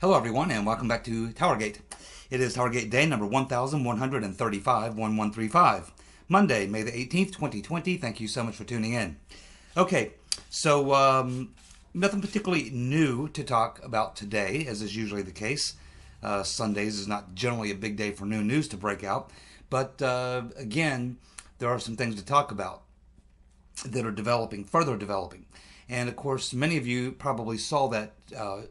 Hello everyone and welcome back to TowerGate. It is TowerGate day number 1135, 1135, Monday, May the 18th, 2020. Thank you so much for tuning in. Okay, so nothing particularly new to talk about today, as is usually the case. Sundays is not generally a big day for new news to break out, but again, there are some things to talk about that are developing, further developing. And of course, many of you probably saw that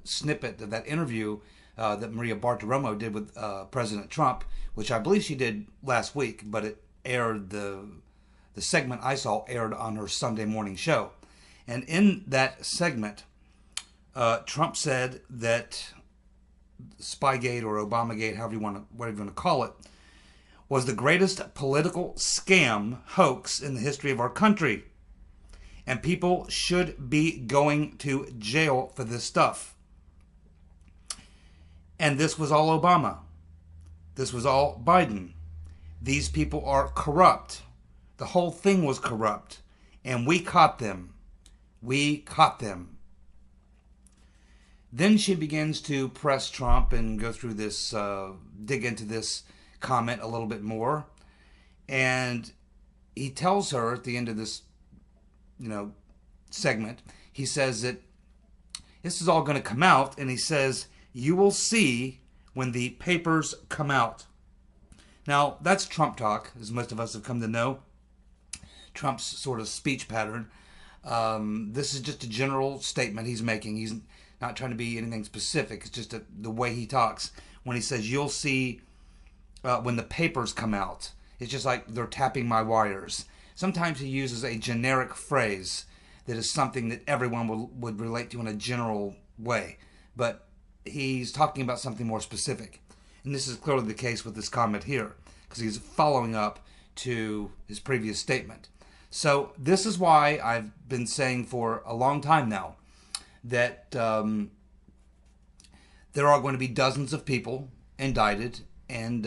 snippet of that interview that Maria Bartiromo did with President Trump, which I believe she did last week, but it aired, the segment I saw aired on her Sunday morning show. And in that segment, Trump said that Spygate or Obamagate, whatever you want to call it, was the greatest political scam hoax in the history of our country. And people should be going to jail for this stuff. And this was all Obama. This was all Biden. These people are corrupt. The whole thing was corrupt. And we caught them. We caught them. Then she begins to press Trump and go through this, dig into this comment a little bit more. And he tells her at the end of this segment, he says that this is all going to come out, and he says, you will see when the papers come out. Now, that's Trump talk, as most of us have come to know. Trump's sort of speech pattern. This is just a general statement he's making. He's not trying to be anything specific. It's just the way he talks. When he says, you'll see when the papers come out. It's just like they're tapping my wires. Sometimes he uses a generic phrase that is something that everyone would relate to in a general way. But he's talking about something more specific. And this is clearly the case with this comment here, because he's following up to his previous statement. So this is why I've been saying for a long time now that there are going to be dozens of people indicted and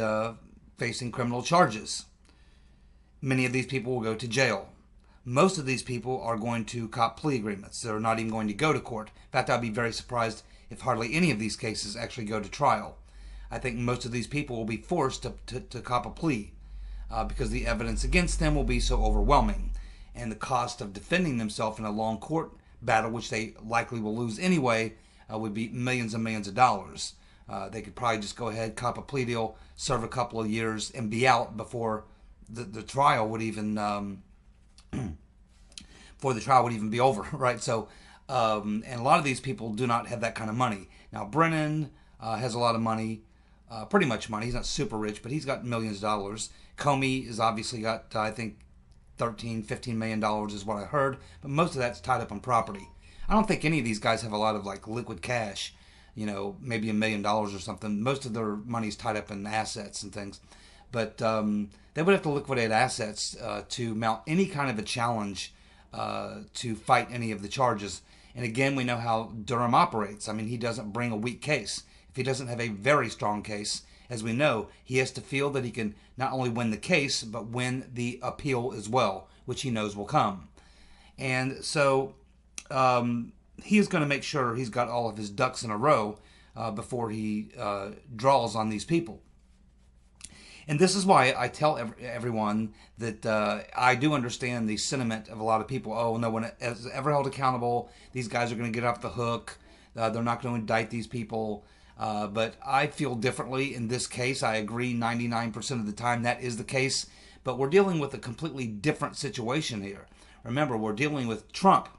facing criminal charges. Many of these people will go to jail. Most of these people are going to cop plea agreements. They're not even going to go to court. In fact, I'd be very surprised if hardly any of these cases actually go to trial. I think most of these people will be forced to cop a plea because the evidence against them will be so overwhelming. And the cost of defending themselves in a long court battle, which they likely will lose anyway, would be millions and millions of dollars. They could probably just go ahead, cop a plea deal, serve a couple of years, and be out before the trial would even be over, right? So, and a lot of these people do not have that kind of money. Now, Brennan has a lot of money, pretty much money. He's not super rich, but he's got millions of dollars. Comey has obviously got, I think, $15 million is what I heard, but most of that's tied up on property. I don't think any of these guys have a lot of like liquid cash, maybe $1 million or something. Most of their money's tied up in assets and things. But they would have to liquidate assets to mount any kind of a challenge to fight any of the charges. And again, we know how Durham operates. I mean, he doesn't bring a weak case. If he doesn't have a very strong case, as we know, he has to feel that he can not only win the case, but win the appeal as well, which he knows will come. And so he is going to make sure he's got all of his ducks in a row before he draws on these people. And this is why I tell everyone that I do understand the sentiment of a lot of people. Oh, no one is ever held accountable. These guys are going to get off the hook. They're not going to indict these people. But I feel differently in this case. I agree 99% of the time that is the case. But we're dealing with a completely different situation here. Remember, we're dealing with Trump.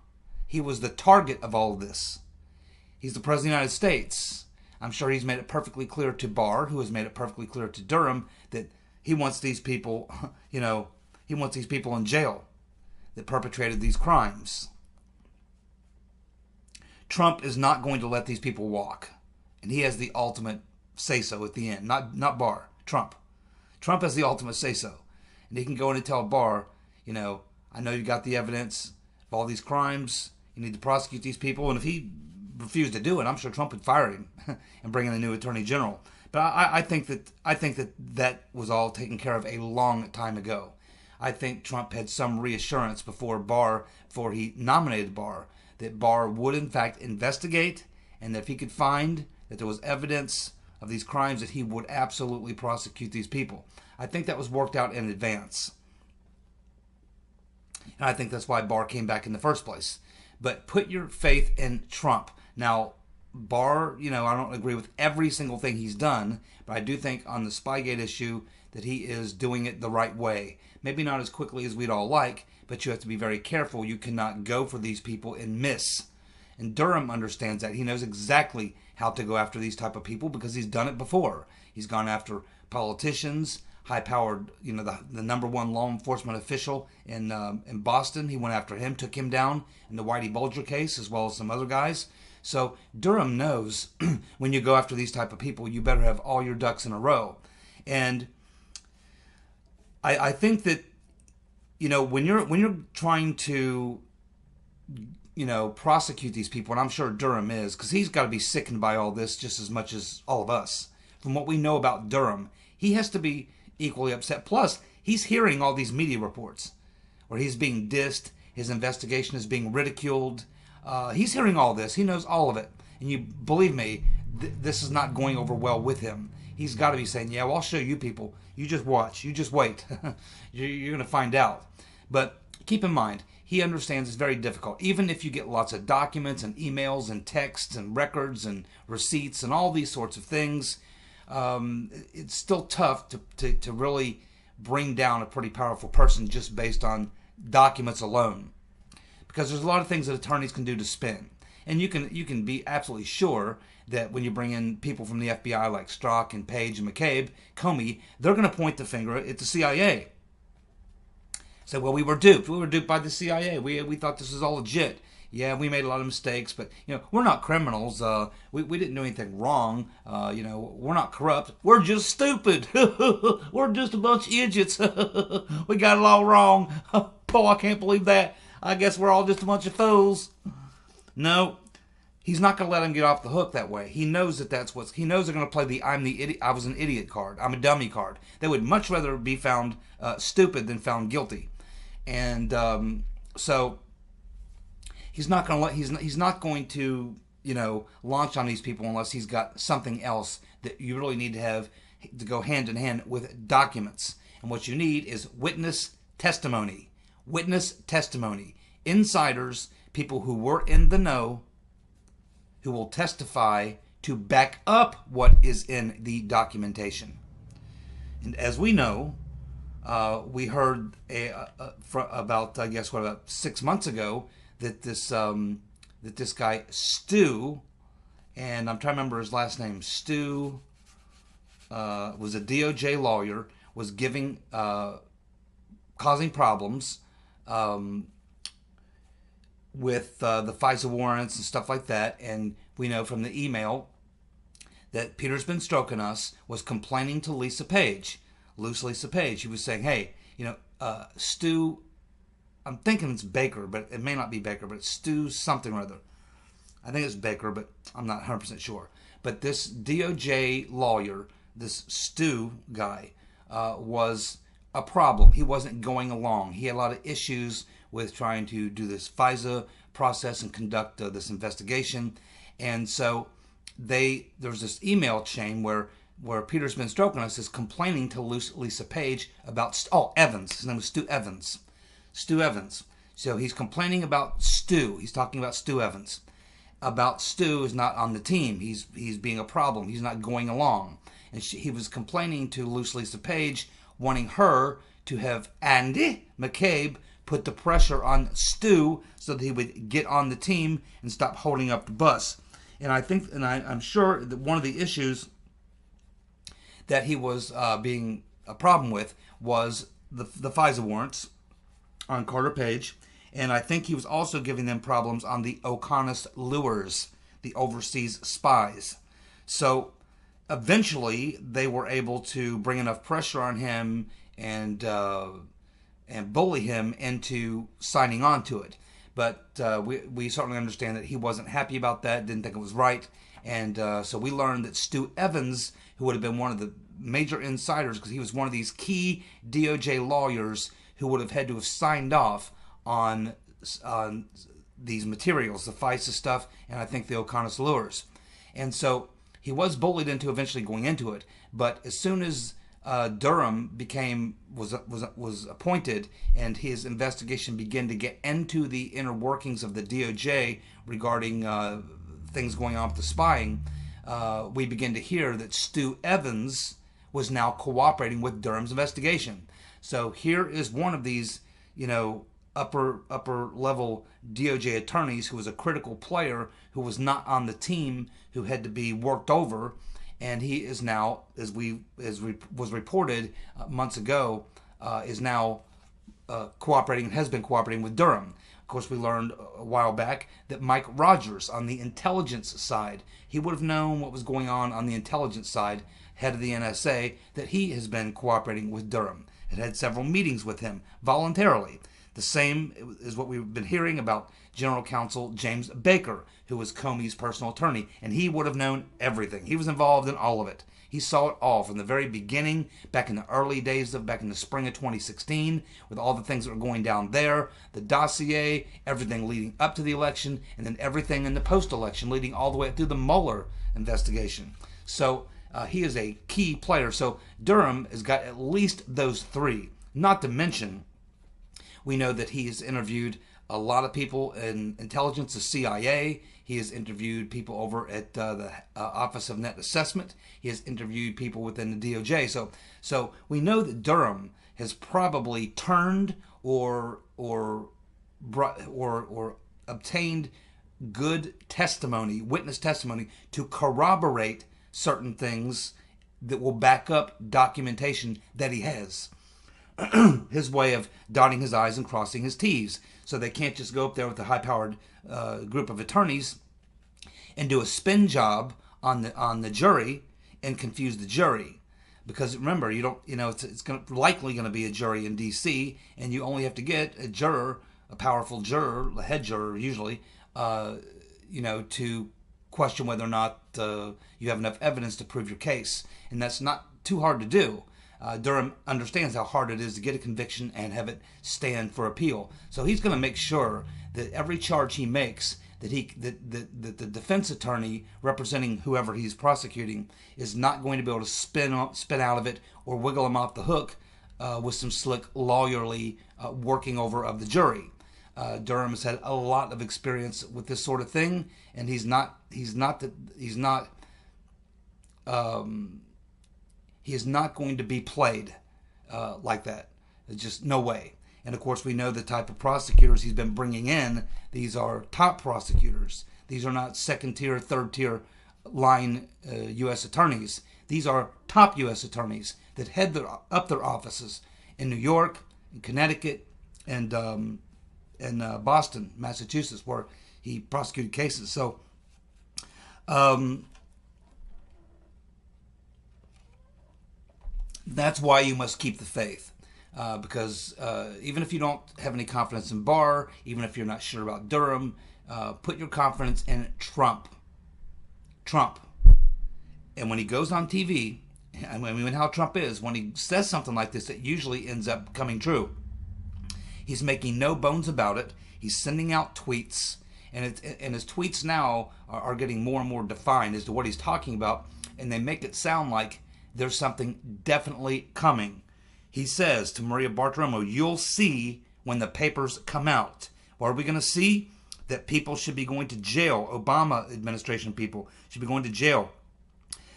He was the target of all of this. He's the President of the United States. I'm sure he's made it perfectly clear to Barr, who has made it perfectly clear to Durham, that he wants these people, he wants these people in jail that perpetrated these crimes. Trump is not going to let these people walk. And he has the ultimate say-so at the end. Not Barr. Trump. Trump has the ultimate say-so. And he can go in and tell Barr, I know you got the evidence of all these crimes. You need to prosecute these people. And if he refused to do it, I'm sure Trump would fire him and bring in a new attorney general. But I think that was all taken care of a long time ago. I think Trump had some reassurance before he nominated Barr, that Barr would in fact investigate, and that if he could find that there was evidence of these crimes, that he would absolutely prosecute these people. I think that was worked out in advance. And I think that's why Barr came back in the first place. But put your faith in Trump. Now, Barr, I don't agree with every single thing he's done, but I do think on the Spygate issue that he is doing it the right way. Maybe not as quickly as we'd all like, but you have to be very careful. You cannot go for these people and miss. And Durham understands that. He knows exactly how to go after these type of people because he's done it before. He's gone after politicians, high-powered, the number one law enforcement official in Boston. He went after him, took him down in the Whitey Bulger case, as well as some other guys. So Durham knows when you go after these type of people, you better have all your ducks in a row. And I think that, when you're trying to, prosecute these people, and I'm sure Durham is, because he's got to be sickened by all this just as much as all of us. From what we know about Durham, he has to be equally upset. Plus, he's hearing all these media reports where he's being dissed, his investigation is being ridiculed. He's hearing all this. He knows all of it. And you believe me, this is not going over well with him. He's got to be saying, yeah, well, I'll show you people. You just watch. You just wait. You're going to find out. But keep in mind, he understands it's very difficult. Even if you get lots of documents and emails and texts and records and receipts and all these sorts of things, it's still tough to really bring down a pretty powerful person just based on documents alone. Because there's a lot of things that attorneys can do to spin. And you can be absolutely sure that when you bring in people from the FBI like Strzok and Page and McCabe, Comey, they're going to point the finger at the CIA. Say, well, we were duped. We were duped by the CIA. We thought this was all legit. Yeah, we made a lot of mistakes, but we're not criminals. We didn't do anything wrong. We're not corrupt. We're just stupid. We're just a bunch of idiots. We got it all wrong. Oh, I can't believe that. I guess we're all just a bunch of fools. No, he's not going to let him get off the hook that way. He knows he knows they're going to play the "I'm the idiot, I was an idiot" card. I'm a dummy card. They would much rather be found stupid than found guilty, and so he's not going to he's not going to launch on these people unless he's got something else that you really need to have to go hand in hand with documents. And what you need is witness testimony. Witness testimony. Insiders, people who were in the know, who will testify to back up what is in the documentation. And as we know, we heard about 6 months ago that this guy Stu, and I'm trying to remember his last name, Stu, was a DOJ lawyer, was causing problems with the FISA warrants and stuff like that. And we know from the email that Peter's Been Stroking Us was complaining to Lisa Page, loose Lisa Page. He was saying, hey, Stu, I'm thinking it's Baker, but it may not be Baker, but it's Stu something or other. I think it's Baker, but I'm not 100% sure. But this DOJ lawyer, this Stu guy, was a problem. He wasn't going along. He had a lot of issues with trying to do this FISA process and conduct this investigation. And so there's this email chain where Peter's Been Stroking Us is complaining to Lisa Page about Evans. His name was Stu Evans. Stu Evans. So he's complaining about Stu. He's talking about Stu Evans. About Stu is not on the team. He's being a problem. He's not going along. And he was complaining to Lisa Page, wanting her to have Andy McCabe put the pressure on Stu so that he would get on the team and stop holding up the bus. And I'm sure that one of the issues that he was being a problem with was the FISA warrants on Carter Page. And I think he was also giving them problems on the Oconus lures, the overseas spies. So eventually they were able to bring enough pressure on him and bully him into signing on to it. But we certainly understand that he wasn't happy about that, didn't think it was right. And so we learned that Stu Evans, who would have been one of the major insiders, because he was one of these key DOJ lawyers who would have had to have signed off on these materials, the FISA stuff, and I think the Oconus lures. And so He was bullied into eventually going into it, but as soon as Durham was appointed, and his investigation began to get into the inner workings of the DOJ regarding things going on with the spying, we begin to hear that Stu Evans was now cooperating with Durham's investigation. So here is one of these, upper level DOJ attorneys who was a critical player, who was not on the team, who had to be worked over, and he is now, as was reported months ago, is now cooperating and has been cooperating with Durham. Of course, we learned a while back that Mike Rogers, on the intelligence side, he would have known what was going on the intelligence side, head of the NSA, that he has been cooperating with Durham. Had several meetings with him voluntarily. The same is what we've been hearing about General Counsel James Baker, who was Comey's personal attorney, and he would have known everything. He was involved in all of it. He saw it all from the very beginning, back in the early days back in the spring of 2016, with all the things that were going down there, the dossier, everything leading up to the election, and then everything in the post-election, leading all the way through the Mueller investigation. So he is a key player. So Durham has got at least those three. Not to mention, we know that he has interviewed a lot of people in intelligence, the CIA. He has interviewed people over at the Office of Net Assessment. He has interviewed people within the DOJ. So we know that Durham has probably turned or obtained good testimony, witness testimony, to corroborate certain things that will back up documentation that he has. His way of dotting his I's and crossing his T's. So they can't just go up there with a high-powered group of attorneys and do a spin job on the jury and confuse the jury. Because remember, it's likely going to be a jury in D.C., and you only have to get a juror, a powerful juror, the head juror usually, to question whether or not you have enough evidence to prove your case. And that's not too hard to do. Durham understands how hard it is to get a conviction and have it stand for appeal. So he's going to make sure that every charge he makes, that the defense attorney representing whoever he's prosecuting is not going to be able to spin out of it or wiggle him off the hook with some slick lawyerly working over of the jury. Durham has had a lot of experience with this sort of thing, and he's not going to be played like that. There's just no way. And of course, we know the type of prosecutors he's been bringing in. These are top prosecutors. These are not second-tier, third-tier line U.S. attorneys. These are top U.S. attorneys that head up their offices in New York, in Connecticut, and Boston, Massachusetts, where he prosecuted cases. So that's why you must keep the faith. Because even if you don't have any confidence in Barr, even if you're not sure about Durham, put your confidence in Trump. And when he goes on TV, I mean, how Trump is, when he says something like this, it usually ends up coming true. He's making no bones about it. He's sending out tweets, and his tweets now are getting more and more defined as to what he's talking about, and they make it sound like there's something definitely coming. He says to Maria Bartiromo, "You'll see when the papers come out." What are we going to see? That people should be going to jail. Obama administration people should be going to jail.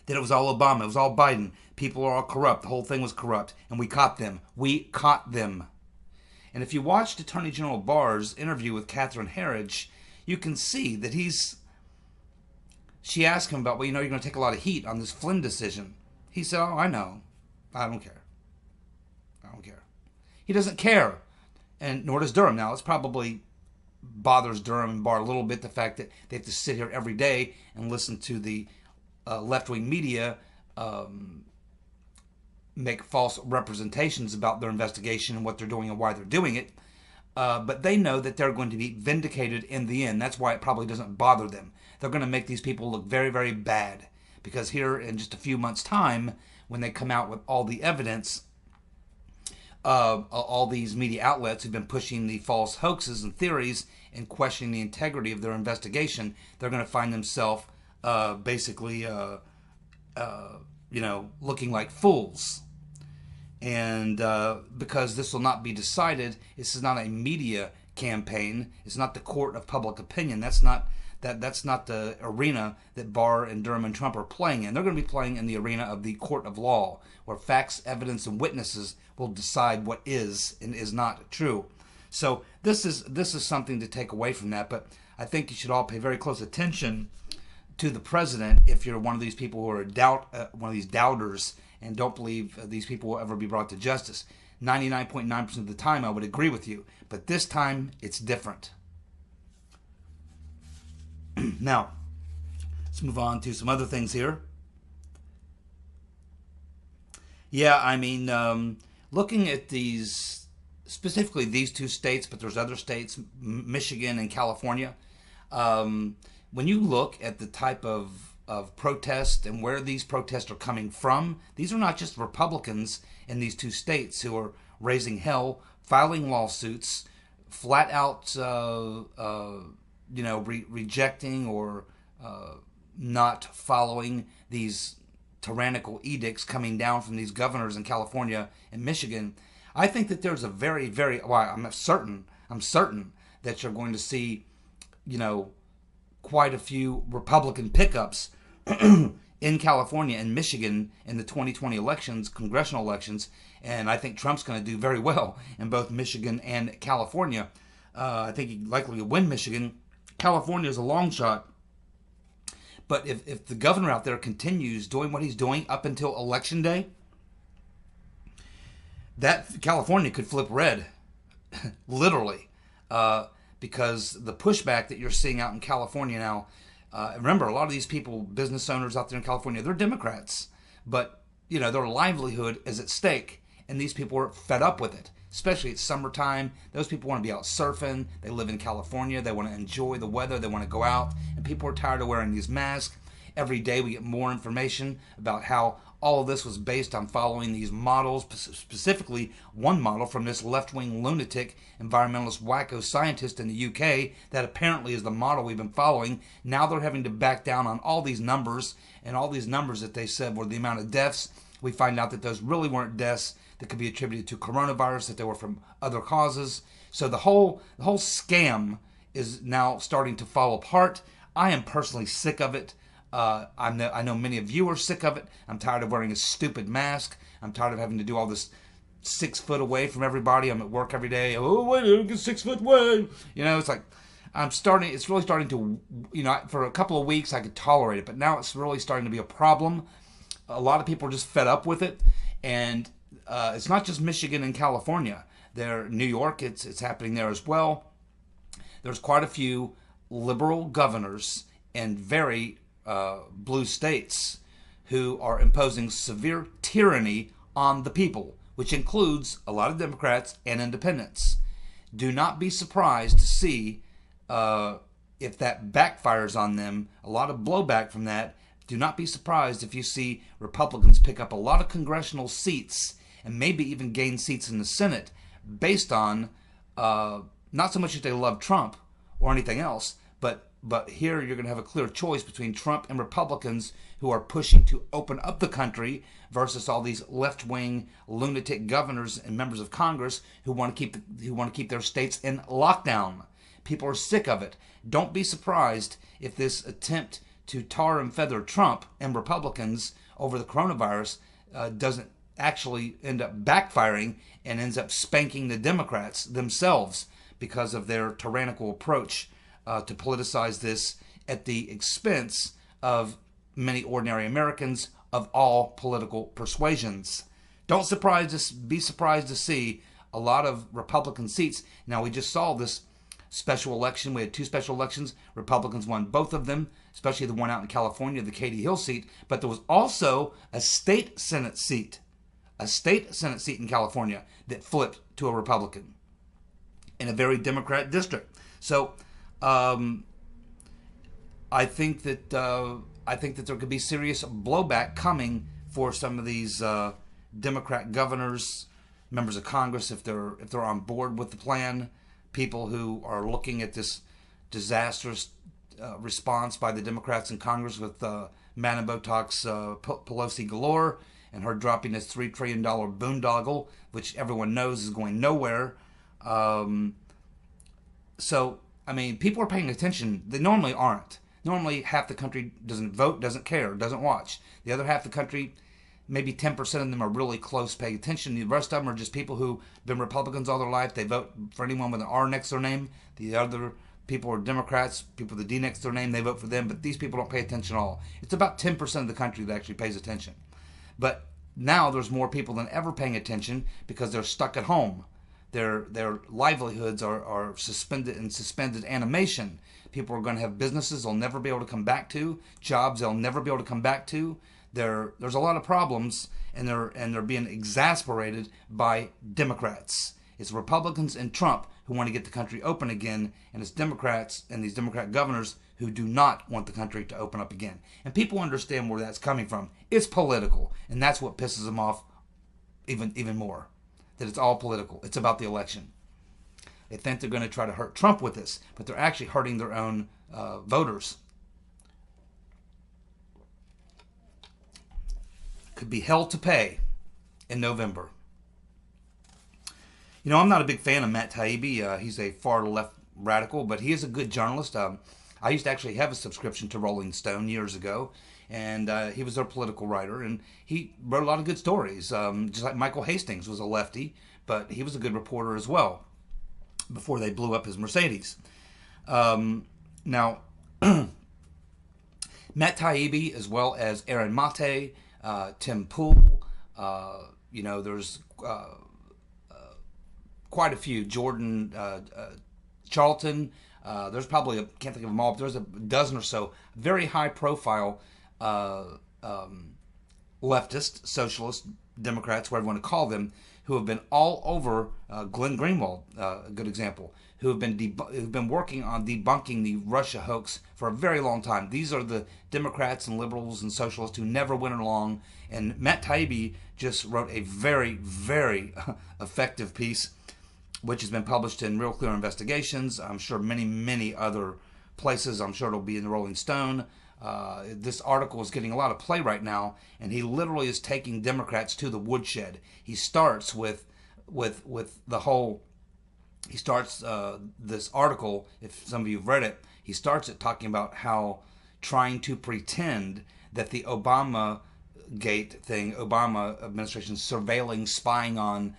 That it was all Obama. It was all Biden. People are all corrupt. The whole thing was corrupt. And we caught them. We caught them. And if you watched Attorney General Barr's interview with Catherine Herridge, you can see that she asked him about, well, you're going to take a lot of heat on this Flynn decision. He said, oh, I know. I don't care. He doesn't care. And nor does Durham. Now, it's probably bothers Durham and Barr a little bit, the fact that they have to sit here every day and listen to the left-wing media make false representations about their investigation and what they're doing and why they're doing it. But they know that they're going to be vindicated in the end. That's why it probably doesn't bother them. They're going to make these people look very, very bad. Because here in just a few months' time, when they come out with all the evidence, all these media outlets who've been pushing the false hoaxes and theories and questioning the integrity of their investigation, they're going to find themselves basically looking like fools. And because this will not be decided, this is not a media campaign. It's not the court of public opinion. That's not the arena that Barr and Durham and Trump are playing in. They're going to be playing in the arena of the court of law, where facts, evidence, and witnesses will decide what is and is not true. So this is something to take away from that. But I think you should all pay very close attention to the president if you're one of these people who are one of these doubters and don't believe these people will ever be brought to justice. 99.9% of the time I would agree with you, but this time it's different. Now, let's move on to some other things here. Yeah, I mean, looking at these, specifically these two states, but there's other states, Michigan and California. When you look at the type of protest and where these protests are coming from, these are not just Republicans in these two states who are raising hell, filing lawsuits, flat out, rejecting or not following these tyrannical edicts coming down from these governors in California and Michigan. I think that there's a very, very, I'm certain that you're going to see, quite a few Republican pickups in California and Michigan in the 2020 elections, congressional elections, and I think Trump's going to do very well in both Michigan and California. I think he'd likely win Michigan. California is a long shot, but if the governor out there continues doing what he's doing up until Election Day, that California could flip red, literally, because the pushback that you're seeing out in California now. Remember, a lot of these people, business owners out there in California, they're Democrats, but their livelihood is at stake, and these people are fed up with it. Especially it's summertime. Those people want to be out surfing. They live in California. They want to enjoy the weather. They want to go out, and people are tired of wearing these masks. Every day we get more information about how all of this was based on following these models, specifically one model from this left-wing lunatic environmentalist wacko scientist in the UK that apparently is the model we've been following. Now they're having to back down on all these numbers, and all these numbers that they said were the amount of deaths. We find out that those really weren't deaths that could be attributed to coronavirus, that they were from other causes. So the whole scam is now starting to fall apart. I am personally sick of it. I know many of you are sick of it. I'm tired of wearing a stupid mask. I'm tired of having to do all this 6 foot away from everybody. I'm at work every day. Oh, wait, get 6 foot away. It's like it's really starting to, for a couple of weeks I could tolerate it, but now it's really starting to be a problem. A lot of people are just fed up with it, and it's not just Michigan and California. New York, it's happening there as well. There's quite a few liberal governors and very blue states who are imposing severe tyranny on the people, which includes a lot of Democrats and independents. Do not be surprised to see if that backfires on them, a lot of blowback from that. Do not be surprised if you see Republicans pick up a lot of congressional seats and maybe even gain seats in the Senate based on not so much that they love Trump or anything else, but here you're going to have a clear choice between Trump and Republicans who are pushing to open up the country versus all these left-wing lunatic governors and members of Congress who want to keep their states in lockdown. People are sick of it. Don't be surprised if this attempt to tar and feather Trump and Republicans over the coronavirus doesn't actually end up backfiring and ends up spanking the Democrats themselves because of their tyrannical approach to politicize this at the expense of many ordinary Americans of all political persuasions. Don't be surprised to see a lot of Republican seats. Now, we just saw this special election. We had 2 special elections. Republicans won both of them, especially the one out in California, the Katie Hill seat. But there was also a state Senate seat in California that flipped to a Republican in a very Democrat district. So I think that there could be serious blowback coming for some of these Democrat governors, members of Congress, if they're on board with the plan. People who are looking at this disastrous response by the Democrats in Congress with Man Botox Pelosi galore, and her dropping this $3 trillion boondoggle, which everyone knows is going nowhere. So, I mean, people are paying attention. They normally aren't. Normally, half the country doesn't vote, doesn't care, doesn't watch. The other half of the country, maybe 10% of them are really close, paying attention. The rest of them are just people who've been Republicans all their life. They vote for anyone with an R next to their name. The other people are Democrats, people with a D next to their name, they vote for them. But these people don't pay attention at all. It's about 10% of the country that actually pays attention. But now there's more people than ever paying attention because they're stuck at home. Their livelihoods are suspended in suspended animation. People are going to have businesses they'll never be able to come back to, jobs they'll never be able to come back to. There's a lot of problems, and they're being exasperated by Democrats. It's Republicans and Trump who want to get the country open again, and it's Democrats and these Democrat governors who do not want the country to open up again. And people understand where that's coming from. It's political, and that's what pisses them off even more. That it's all political. It's about the election. They think they're going to try to hurt Trump with this, but they're actually hurting their own voters. Could be hell to pay in November. You know, I'm not a big fan of Matt Taibbi. He's a far left radical, but he is a good journalist. I used to actually have a subscription to Rolling Stone years ago, and he was their political writer, and he wrote a lot of good stories. Just like Michael Hastings was a lefty, but he was a good reporter as well before they blew up his Mercedes. Now, Matt Taibbi, as well as Aaron Mate, Tim Pool, there's quite a few. Jordan Charlton. There's probably, can't think of them all, but there's a dozen or so very high-profile leftist, socialist, Democrats, whatever you want to call them, who have been all over Glenn Greenwald, a good example, who have been working on debunking the Russia hoax for a very long time. These are the Democrats and liberals and socialists who never went along. And Matt Taibbi just wrote a very, very effective piece, which has been published in Real Clear Investigations. I'm sure many, many other places. I'm sure it'll be in the Rolling Stone. This article is getting a lot of play right now, and he literally is taking Democrats to the woodshed. He starts with the whole. He starts this article. If some of you have read it, he starts it talking about how trying to pretend that the Obama Gate thing, Obama administration surveilling, spying on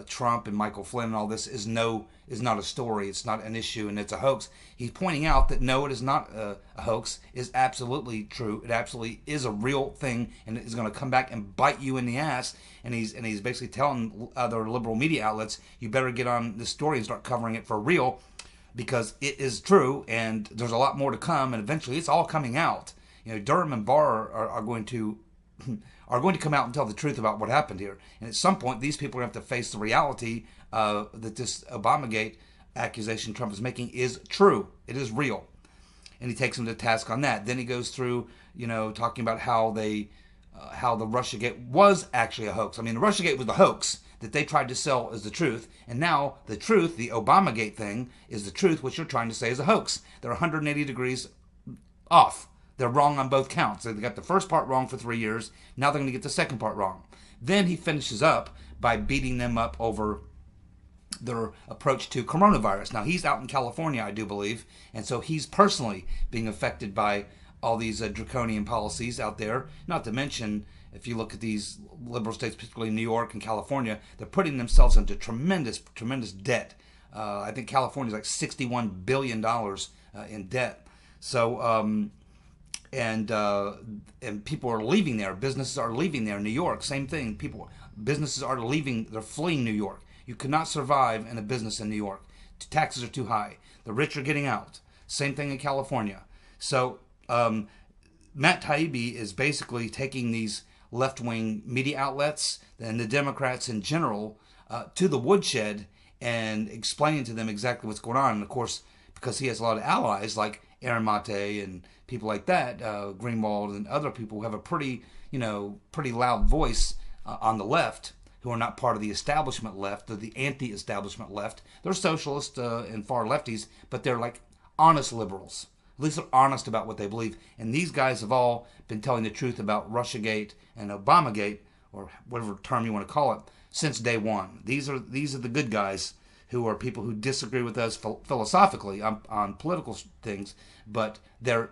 Trump and Michael Flynn and all this is not a story. It's not an issue, and it's a hoax. He's pointing out that no, it is not a hoax. It's absolutely true. It absolutely is a real thing, and it is going to come back and bite you in the ass. And he's basically telling other liberal media outlets, you better get on this story and start covering it for real, because it is true, and there's a lot more to come, and eventually it's all coming out. You know, Durham and Barr are going to come out and tell the truth about what happened here. And at some point, these people are going to have to face the reality that this Obamagate accusation Trump is making is true. It is real. And he takes them to task on that. Then he goes through, talking about how the Russiagate was actually a hoax. I mean, the Russiagate was the hoax that they tried to sell as the truth. And now the truth, the Obamagate thing, is the truth, which you're trying to say is a hoax. They're 180 degrees off. They're wrong on both counts. They got the first part wrong for 3 years. Now they're going to get the second part wrong. Then he finishes up by beating them up over their approach to coronavirus. Now, he's out in California, I do believe, and so he's personally being affected by all these draconian policies out there. Not to mention, if you look at these liberal states, particularly New York and California, they're putting themselves into tremendous, tremendous debt. I think California is like $61 billion in debt. So, and people are leaving there. Businesses are leaving there. New York, same thing. Businesses are leaving. They're fleeing New York. You cannot survive in a business in New York. Taxes are too high. The rich are getting out. Same thing in California. So Matt Taibbi is basically taking these left-wing media outlets and the Democrats in general to the woodshed and explaining to them exactly what's going on. And of course, because he has a lot of allies like Aaron Mate and people like that, Greenwald and other people who have a pretty loud voice on the left, who are not part of the establishment left, or the anti-establishment left. They're socialists and far lefties, but they're like honest liberals. At least they're honest about what they believe. And these guys have all been telling the truth about Russiagate and Obamagate, or whatever term you want to call it, since day one. These are the good guys, who are people who disagree with us philosophically on political things, but they're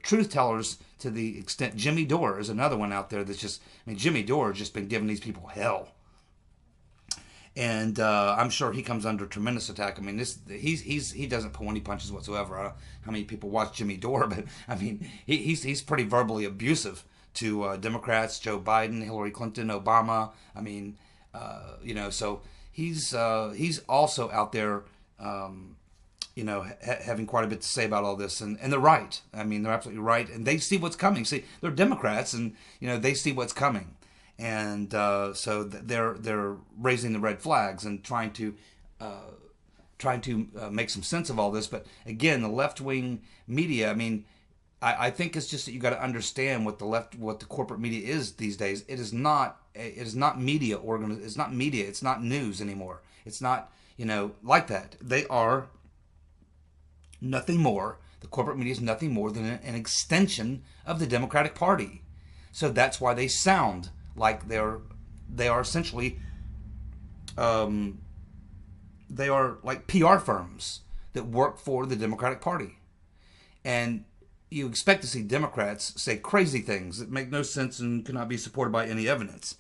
truth tellers to the extent. Jimmy Dore is another one out there that's just, I mean, Jimmy Dore has just been giving these people hell. And I'm sure he comes under tremendous attack. I mean, he doesn't pull any punches whatsoever. I don't know how many people watch Jimmy Dore, but I mean, he's pretty verbally abusive to Democrats, Joe Biden, Hillary Clinton, Obama. I mean, so he's also out there, having quite a bit to say about all this, and they're right. I mean, they're absolutely right, and they see what's coming. See, they're Democrats, and they see what's coming, and so they're raising the red flags and trying to make some sense of all this. But again, the left wing media. I mean, I think it's just that you got to understand what the corporate media is these days. It is not media It's not media. It's not news anymore. It's not like that. They are nothing more. The corporate media is nothing more than an extension of the Democratic Party. So that's why they sound like they are essentially they are like PR firms that work for the Democratic Party. And you expect to see Democrats say crazy things that make no sense and cannot be supported by any evidence.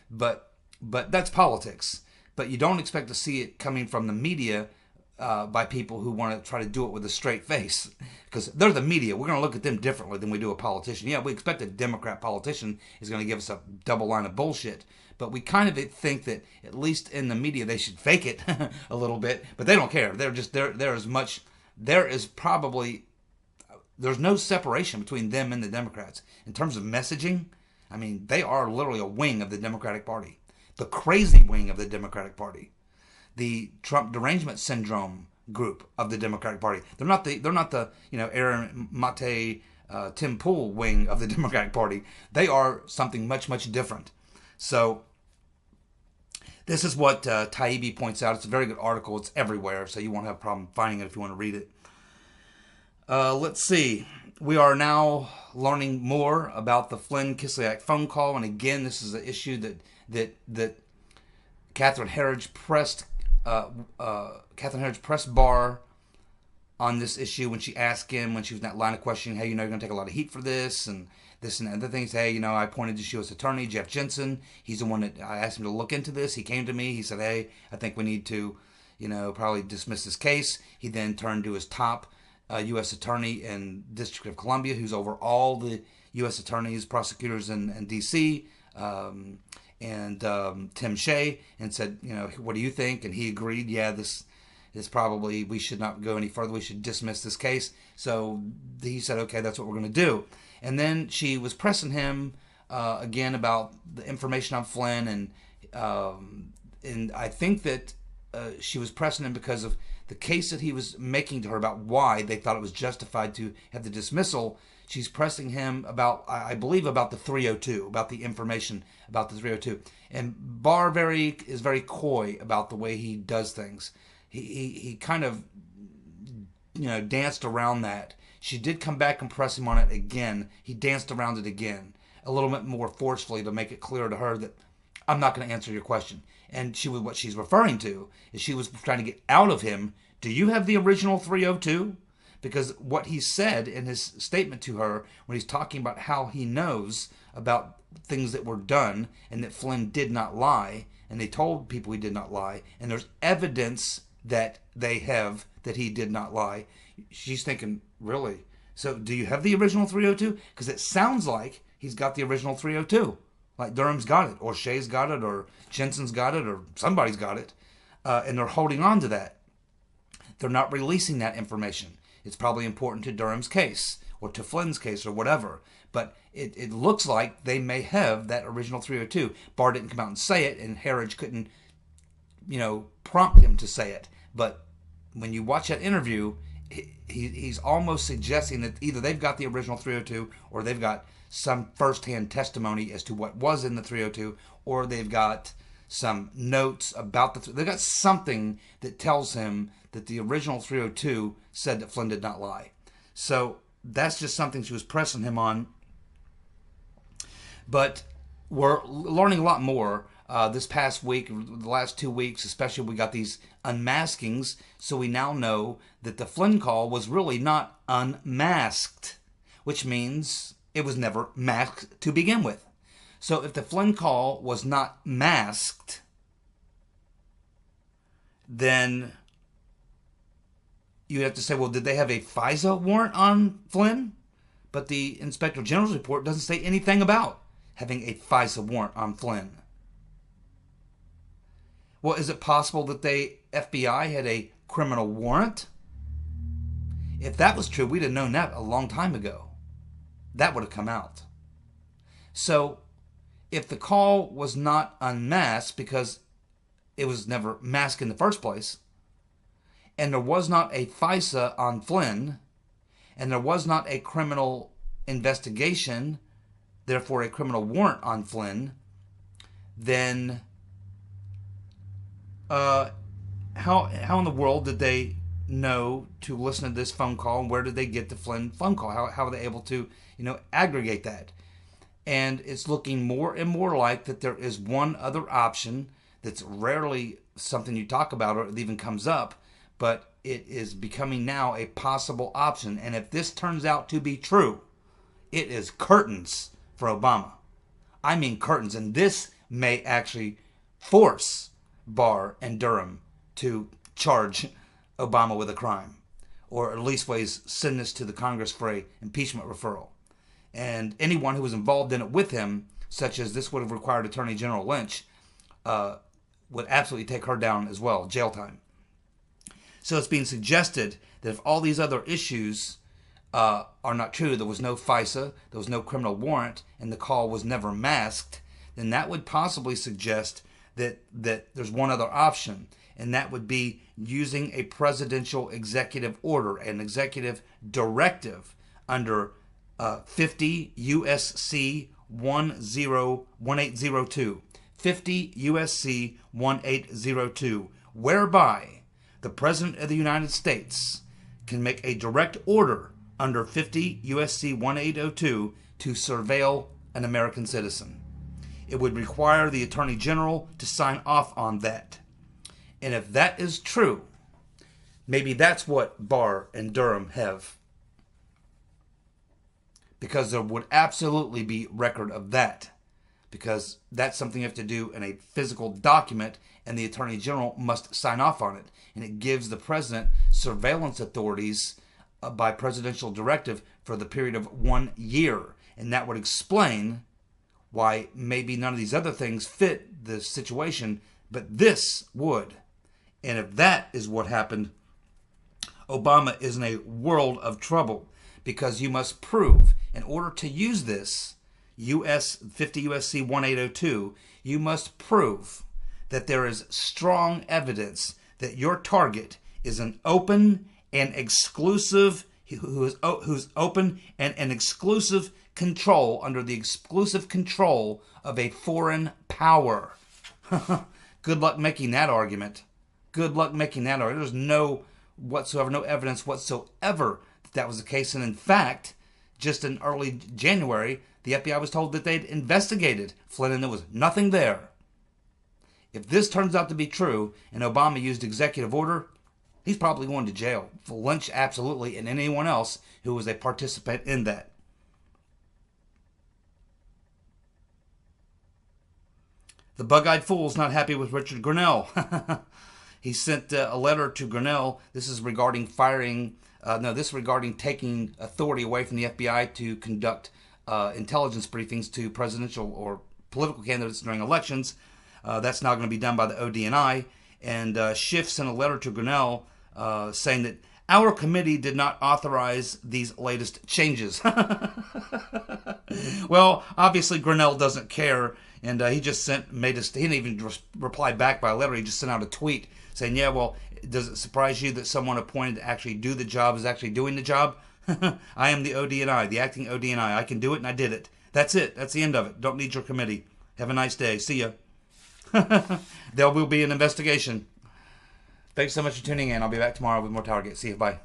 But that's politics. But you don't expect to see it coming from the media by people who want to try to do it with a straight face. Because they're the media. We're going to look at them differently than we do a politician. Yeah, we expect a Democrat politician is going to give us a double line of bullshit. But we kind of think that, at least in the media, they should fake it a little bit. But they don't care. There's no separation between them and the Democrats. In terms of messaging, I mean, they are literally a wing of the Democratic Party. The crazy wing of the Democratic Party. The Trump derangement syndrome group of the Democratic Party. They're not the Aaron Mate, Tim Pool wing of the Democratic Party. They are something much, much different. So this is what Taibbi points out. It's a very good article. It's everywhere, so you won't have a problem finding it if you want to read it. Let's see. We are now learning more about the Flynn Kislyak phone call, and again, this is an issue that Catherine Herridge pressed Barr on this issue when she asked him, when she was in that line of questioning, hey, you're going to take a lot of heat for this and other things. Hey, I pointed to U.S. Attorney Jeff Jensen. He's the one that I asked him to look into this. He came to me. He said, hey, I think we need to, probably dismiss this case. He then turned to his top U.S. Attorney in District of Columbia, who's over all the U.S. attorneys, prosecutors in D.C., and Tim Shea, and said, what do you think? And he agreed, yeah, this is probably, we should not go any further. We should dismiss this case. So he said, okay, that's what we're going to do. And then she was pressing him again about the information on Flynn, and I think that she was pressing him because of the case that he was making to her about why they thought it was justified to have the dismissal. She's pressing him about, I believe, about the 302, about the information about the 302. And Barr is very coy about the way he does things. He kind of, danced around that. She did come back and press him on it again. He danced around it again, a little bit more forcefully to make it clear to her that I'm not going to answer your question. And what she's referring to is she was trying to get out of him, do you have the original 302? Because what he said in his statement to her, when he's talking about how he knows about things that were done and that Flynn did not lie, and they told people he did not lie, and there's evidence that they have that he did not lie, she's thinking, really? So do you have the original 302? Because it sounds like he's got the original 302. Like Durham's got it, or Shea's got it, or Jensen's got it, or somebody's got it. And they're holding on to that. They're not releasing that information. It's probably important to Durham's case, or to Flynn's case, or whatever. But it looks like they may have that original 302. Barr didn't come out and say it, and Herridge couldn't, prompt him to say it. But when you watch that interview, he's almost suggesting that either they've got the original 302, or they've got some first-hand testimony as to what was in the 302, or they've got some notes about they've got something that tells him that the original 302 said that Flynn did not lie. So that's just something she was pressing him on. But we're learning a lot more this past week, the last 2 weeks, especially. We got these unmaskings, so we now know that the Flynn Call was really not unmasked, which means it was never masked to begin with. So if the Flynn Call was not masked, then you'd have to say, well, did they have a FISA warrant on Flynn? But the Inspector General's report doesn't say anything about having a FISA warrant on Flynn. Well, is it possible that the FBI had a criminal warrant? If that was true, we'd have known that a long time ago. That would have come out. So, if the call was not unmasked because it was never masked in the first place, and there was not a FISA on Flynn, and there was not a criminal investigation, therefore a criminal warrant on Flynn, then how in the world did they know to listen to this phone call, and where did they get the Flynn phone call? How are they able to, aggregate that? And it's looking more and more like that there is one other option that's rarely something you talk about or it even comes up, but it is becoming now a possible option. And if this turns out to be true, it is curtains for Obama. I mean curtains. And this may actually force Barr and Durham to charge Obama with a crime, or at least ways send this to the Congress for a impeachment referral. And anyone who was involved in it with him, such as this would have required Attorney General Lynch, would absolutely take her down as well, jail time. So it's being suggested that if all these other issues are not true, there was no FISA, there was no criminal warrant, and the call was never masked, then that would possibly suggest that there's one other option, and that would be using a presidential executive order, an executive directive under 50 U.S.C. 1802, 50 U.S.C. 1802, whereby the President of the United States can make a direct order under 50 U.S.C. 1802 to surveil an American citizen. It would require the Attorney General to sign off on that. And if that is true, maybe that's what Barr and Durham have. Because there would absolutely be record of that. Because that's something you have to do in a physical document, and the Attorney General must sign off on it. And it gives the President surveillance authorities by presidential directive for the period of 1 year. And that would explain why maybe none of these other things fit the situation, but this would. And if that is what happened, Obama is in a world of trouble, because you must prove, in order to use this 50 U.S.C. 1802, you must prove that there is strong evidence that your target is an open and exclusive, who's open and an exclusive control, under the exclusive control of a foreign power. Good luck making that argument. Good luck making that argument. There's no evidence whatsoever that was the case. And in fact, just in early January, the FBI was told that they'd investigated Flynn and there was nothing there. If this turns out to be true and Obama used executive order, he's probably going to jail. For Lynch, absolutely, and anyone else who was a participant in that. The BugEyed Fools not happy with Richard Grinnell. He sent a letter to Grinnell. This is regarding regarding taking authority away from the FBI to conduct intelligence briefings to presidential or political candidates during elections. That's now going to be done by the ODNI. And Schiff sent a letter to Grinnell saying that our committee did not authorize these latest changes. Well, obviously Grinnell doesn't care, and he just he didn't even reply back by a letter. He just sent out a tweet saying, yeah, well, does it surprise you that someone appointed to actually do the job is actually doing the job? I am the ODNI, the acting ODNI. I can do it, and I did it. That's it. That's the end of it. Don't need your committee. Have a nice day. See ya. There will be an investigation. Thanks so much for tuning in. I'll be back tomorrow with more TowerGate. See you. Bye.